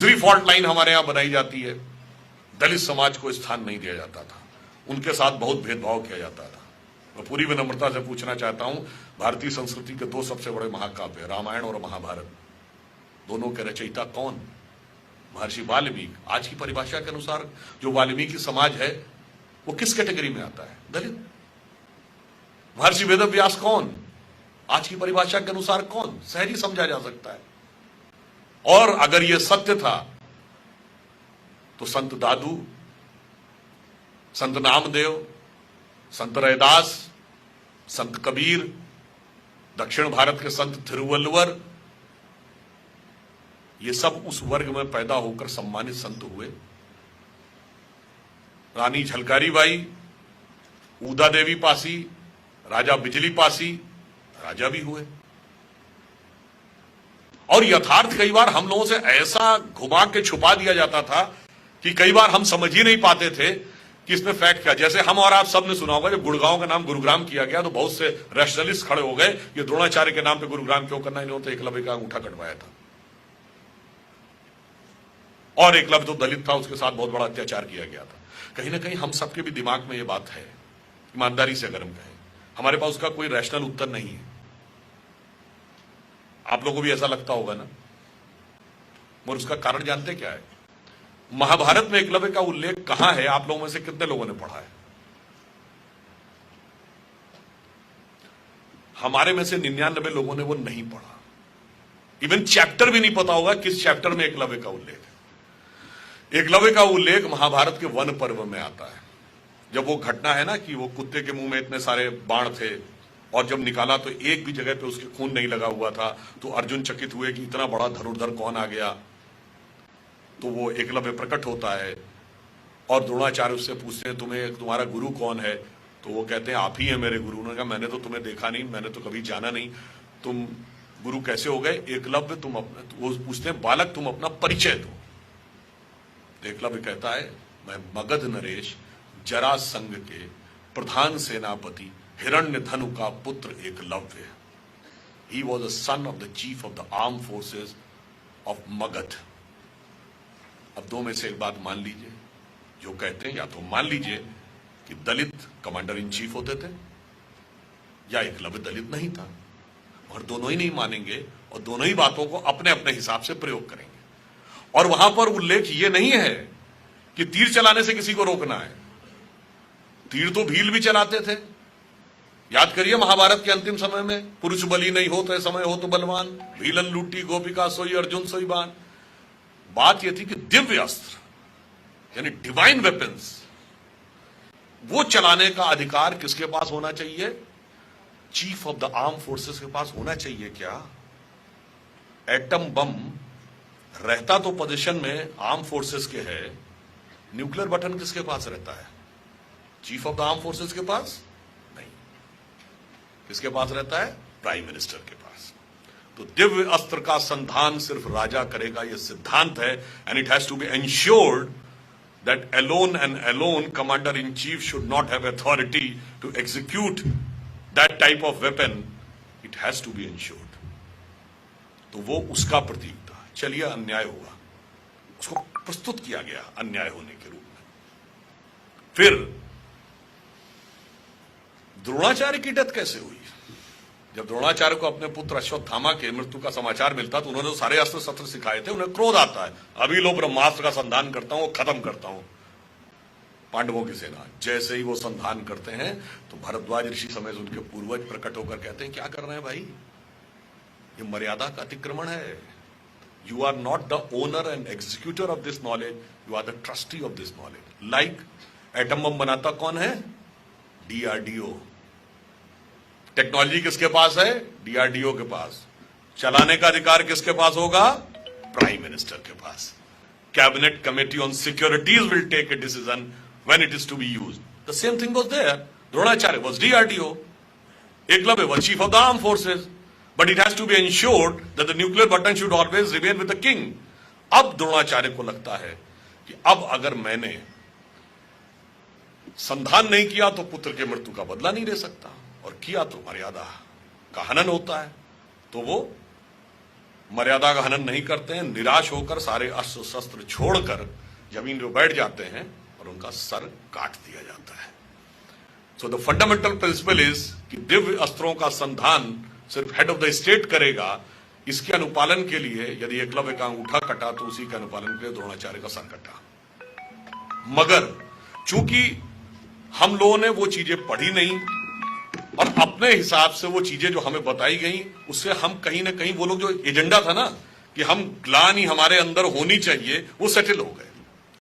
दूसरी fault line हमारे यहां बनाई जाती है, दलित समाज को स्थान नहीं दिया जाता था, उनके साथ बहुत भेदभाव किया जाता था। मैं पूरी विनम्रता से पूछना चाहता हूं, भारतीय संस्कृति के दो सबसे बड़े महाकाव्य रामायण और महाभारत, दोनों के रचयिता कौन? महर्षि वाल्मीकि। आज की परिभाषा के अनुसार जो वाल्मीकि समाज है वो किस कैटेगरी में आता है? दलित। महर्षि वेदव्यास कौन? आज की परिभाषा के अनुसार कौन? सहज ही समझा जा सकता है। और अगर यह सत्य था तो संत दादू, संत नामदेव, संत रैदास, संत कबीर, दक्षिण भारत के संत थिरुवल्लुवर, ये सब उस वर्ग में पैदा होकर सम्मानित संत हुए। रानी झलकारी बाई, ऊदा देवी पासी, राजा बिजली पासी राजा भी हुए। और यथार्थ कई बार हम लोगों से ऐसा घुमा के छुपा दिया जाता था कि कई बार हम समझ ही नहीं पाते थे कि इसमें फैक्ट क्या। जैसे हम और आप सब ने सुना होगा जब गुड़गांव का नाम गुरुग्राम किया गया तो बहुत से रैशनलिस्ट खड़े हो गए, ये द्रोणाचार्य के नाम पे गुरुग्राम क्यों करना, इन्होंने तो एकलव्य का अंगूठा कटवाया था और एकलव्य तो दलित था, उसके साथ बहुत बड़ा अत्याचार किया गया था। कहीं ना कहीं हम सबके भी दिमाग में ये बात है, ईमानदारी से अगर हम कहें, हमारे पास उसका कोई रैशनल उत्तर नहीं है। आप लोगों को भी ऐसा लगता होगा ना। और उसका कारण जानते क्या है? महाभारत में एकलव्य का उल्लेख कहां है? आप लोगों में से कितने लोगों ने पढ़ा है? हमारे में से 99 लोगों ने वो नहीं पढ़ा। इवन चैप्टर भी नहीं पता होगा किस चैप्टर में एकलव्य का उल्लेख है। एकलव्य का उल्लेख महाभारत के वन पर्व में आता है। जब वो घटना है ना कि वो कुत्ते के मुंह में इतने सारे बाण थे और जब निकाला तो एक भी जगह पे उसके खून नहीं लगा हुआ था, तो अर्जुन चकित हुए कि इतना बड़ा धनुर्धर कौन आ गया। तो वो एकलव्य प्रकट होता है और द्रोणाचार्य उससे पूछते हैं तुम्हारा गुरु कौन है? तो वो कहते हैं आप ही है मेरे गुरु। उन्होंने कहा मैंने तो तुम्हें देखा नहीं, मैंने तो कभी जाना नहीं, तुम गुरु कैसे हो गए? एकलव्य तुम अपना, वो पूछते हैं बालक तुम अपना परिचय दो। तो एकलव्य कहता है मैं मगध नरेश जरासंध के प्रधान सेनापति हिरण्यधनु का पुत्र Eklavya. He was the son of the chief of the armed forces of Magadh. अब दो में से एक बात मान लीजिए, जो कहते हैं या तो मान लीजिए कि दलित कमांडर इन चीफ होते थे या एकलव्य दलित नहीं था, और दोनों ही नहीं मानेंगे और दोनों ही बातों को अपने अपने हिसाब से प्रयोग करेंगे। और वहां पर उल्लेख ये नहीं है कि तीर चलाने से किसी को रोकना है। तीर तो भील भी चलाते थे। याद करिए महाभारत के अंतिम समय में, पुरुष बलि नहीं होते समय हो तो बलवान, भीलन लूटी गोपिका सोई अर्जुन सोई बान। बात यह थी कि दिव्य अस्त्र यानी डिवाइन वेपन्स वो चलाने का अधिकार किसके पास होना चाहिए? Chief of the arm forces के पास होना चाहिए। क्या एटम बम रहता तो पोजीशन में आर्म फोर्सेस के है, न्यूक्लियर बटन किसके पास रहता है? Chief of the arm forces के पास नहीं। किसके पास रहता है? प्राइम मिनिस्टर के पास। तो दिव्य अस्त्र का संधान सिर्फ राजा करेगा, यह सिद्धांत है। And it has to be ensured that alone and alone commander in chief should not have authority to execute that type of weapon. It has to be ensured. तो वो उसका प्रतीक था। चलिए अन्याय हुआ, उसको प्रस्तुत किया गया अन्याय होने के रूप में। फिर द्रोणाचार्य की डेथ कैसे हुई? जब द्रोणाचार्य को अपने पुत्र अश्वत्थामा के मृत्यु का समाचार मिलता तो उन्होंने सारे अस्त्र शस्त्र सिखाए थे। उन्हें क्रोध आता है, अभी लो ब्रह्मास्त्र का संधान करता हूं, खत्म करता हूं पांडवों की सेना। जैसे ही वो संधान करते हैं तो भरद्वाज ऋषि समेत उनके पूर्वज प्रकट होकर कहते हैं क्या कर रहे हैं भाई, ये मर्यादा का अतिक्रमण है। You are not the owner and executor of this knowledge, you are the trustee of this knowledge. Like atom bomb बनाता कौन है? डीआरडीओ। टेक्नोलॉजी किसके पास है? डीआरडीओ के पास। चलाने का अधिकार किसके पास होगा? प्राइम मिनिस्टर के पास। Cabinet committee on securities will take a decision when it is to be used. The same thing was there. Dronacharya was DRDO, Eklavya was chief of the arm forces, but it has to be ensured that the nuclear button should always remain with the king. अब द्रोणाचार्य को लगता है कि अब अगर मैंने संधान नहीं किया तो पुत्र के मृत्यु का बदला नहीं ले सकता, और किया तो मर्यादा का हनन होता है। तो वो मर्यादा का हनन नहीं करते हैं, निराश होकर सारे अस्त्र शस्त्र छोड़कर जमीन पर बैठ जाते हैं और उनका सर काट दिया जाता है। So the fundamental principle is कि दिव्य अस्त्रों का संधान सिर्फ हेड ऑफ द स्टेट करेगा। इसके अनुपालन के लिए यदि एकलव्य का अंगूठा कटा तो उसी के अनुपालन के लिए द्रोणाचार्य का सर कटा। मगर चूंकि हम लोगों ने वो चीजें पढ़ी नहीं और अपने हिसाब से वो चीजें जो हमें बताई गई उससे हम कहीं ना कहीं वो लोग जो एजेंडा था ना कि हम ग्लानि हमारे अंदर होनी चाहिए वो सेटल हो गए।